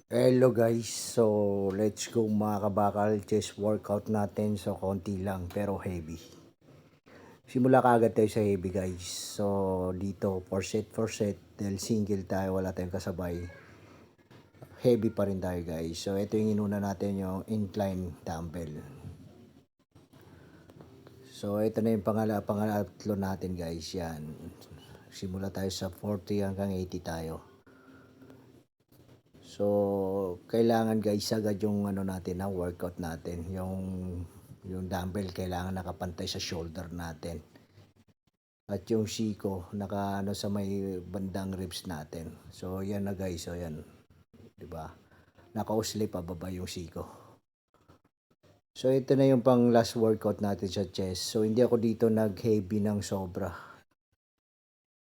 Hello guys, so let's go mga kabakal, chest workout natin, so konti lang pero heavy. Simula kaagad tayo sa heavy guys, so dito 4 set dahil single tayo, wala tayong kasabay. Heavy pa rin tayo guys, so ito yung inuna natin, yung incline dumbbell. So ito na yung pangalatlo natin guys, yan. Simula tayo sa 40 hanggang 80 tayo. So, kailangan guys agad yung ano natin na workout natin, yung dumbbell kailangan nakapantay sa shoulder natin. At yung siko naka ano sa may bandang ribs natin. So, yan na guys, so yan. 'Di ba? Naka-usli pa baba yung siko. So, ito na yung pang last workout natin sa chest. So, hindi ako dito nag-heavy ng sobra.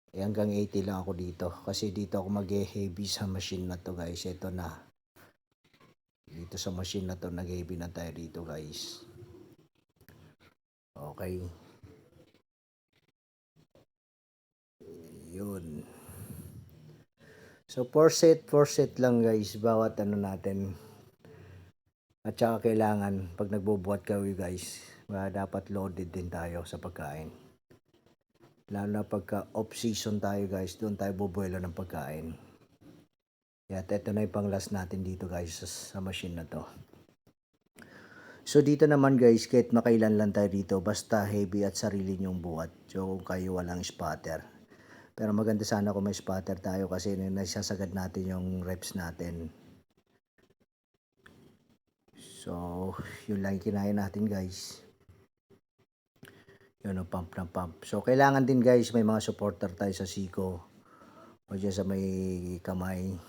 Hanggang 80 lang ako dito. Kasi dito ako mag-heavy sa machine na to guys. Ito na. Dito sa machine na to, nag-heavy na tayo dito guys. Okay. Yun. So, 4 set lang guys, bawat ano natin. At saka kailangan, pag nagbubuhat kayo guys, dapat loaded din tayo sa pagkain. Lalo na pagka off-season tayo guys, doon tayo bubuelo ng pagkain. Kaya ito na yung pang last natin dito guys sa machine na to. So dito naman guys, kahit makailan lang tayo dito, basta heavy at sarili nyong buhat. So kung kayo walang spotter. Pero maganda sana kung may spotter tayo kasi nasasagad natin yung reps natin. So yun lang kinain natin guys. Yun ang pump ng pump. So kailangan din guys may mga supporter tayo sa siko. O dyan sa may kamay.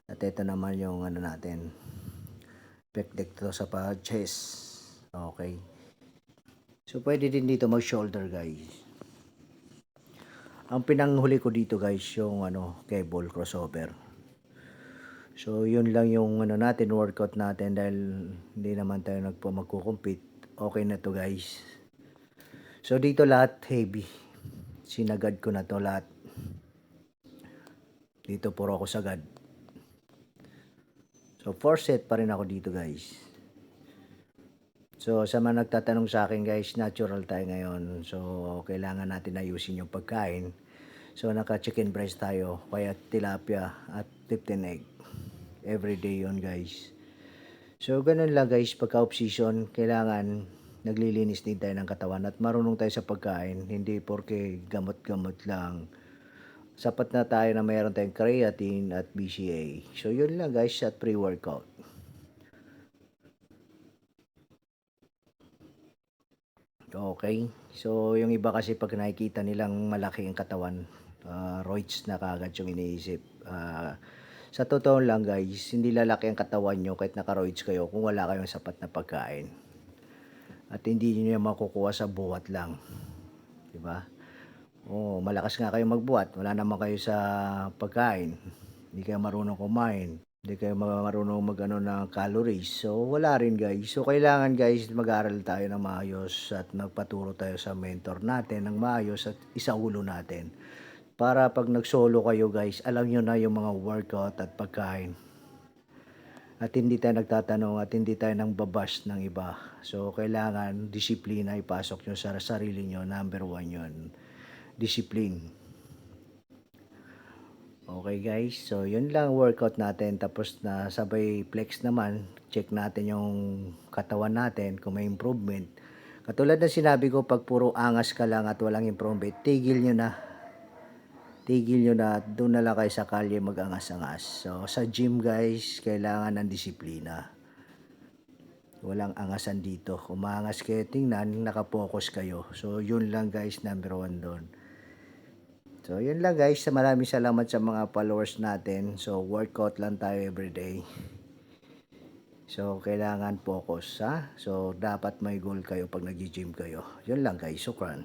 At ito naman yung ano natin. Pekdek to sa chest. Okay. So pwede din dito mag shoulder guys. Ang pinanghuli ko dito guys yung cable crossover. So yun lang yung natin workout natin dahil hindi naman tayo magko-compete. Okay na to guys. So dito lahat heavy. Sinagad ko na to lahat. Dito puro ako sagad. So 4 set pa rin ako dito guys. So sa mga nagtatanong sa akin guys, natural tayo ngayon. So kailangan natin ayusin yung pagkain. So naka chicken breast tayo, kaya tilapia at 15 egg. Everyday yon guys. So ganun lang guys, pagka off season, kailangan naglilinis din tayo ng katawan at marunong tayo sa pagkain. Hindi porke gamot-gamot lang. Sapat na tayo na mayroon tayong creatine at BCA. So yun lang guys at pre-workout. Okay. So yung iba kasi pag nakikita nilang malaki ang katawan, roids na kagad yung iniisip. Sa totoo lang guys, hindi lalaki ang katawan nyo kahit naka-roids kayo kung wala kayong sapat na pagkain. At hindi niyo makukuha sa buhat lang. 'Di ba? Oh, malakas nga kayo magbuhat, wala naman kayo sa pagkain. Hindi kayo marunong kumain. Hindi kayo marunong mag-ano ng calories. So, wala rin guys. So, kailangan guys mag-aral tayo ng maayos at magpaturo tayo sa mentor natin ng maayos at isaulo natin. Para pag nag-solo kayo guys, alam nyo na yung mga workout at pagkain. At hindi tayo nagtatanong at hindi tayo nang babash ng iba. So, kailangan disiplina ipasok nyo sa sarili nyo. Number 1 yun. Discipline. Okay guys, so yun lang workout natin, tapos na sabay flex naman, check natin yung katawan natin kung may improvement. Katulad ng sinabi ko, pag puro angas ka lang at walang improvement, tigil nyo na. Tigil nyo na, doon na lang kayo sa kalye mag-angas-angas. So sa gym guys, kailangan ng disiplina. Walang angasan dito. Kung maangas kayo tingnan, nakapokus kayo. So yun lang guys, number 1 doon. So, yun lang guys. Maraming salamat sa mga followers natin. So, workout lang tayo everyday. So, kailangan focus ha. So, dapat may goal kayo pag nag-gym kayo. Yun lang guys. Sukran.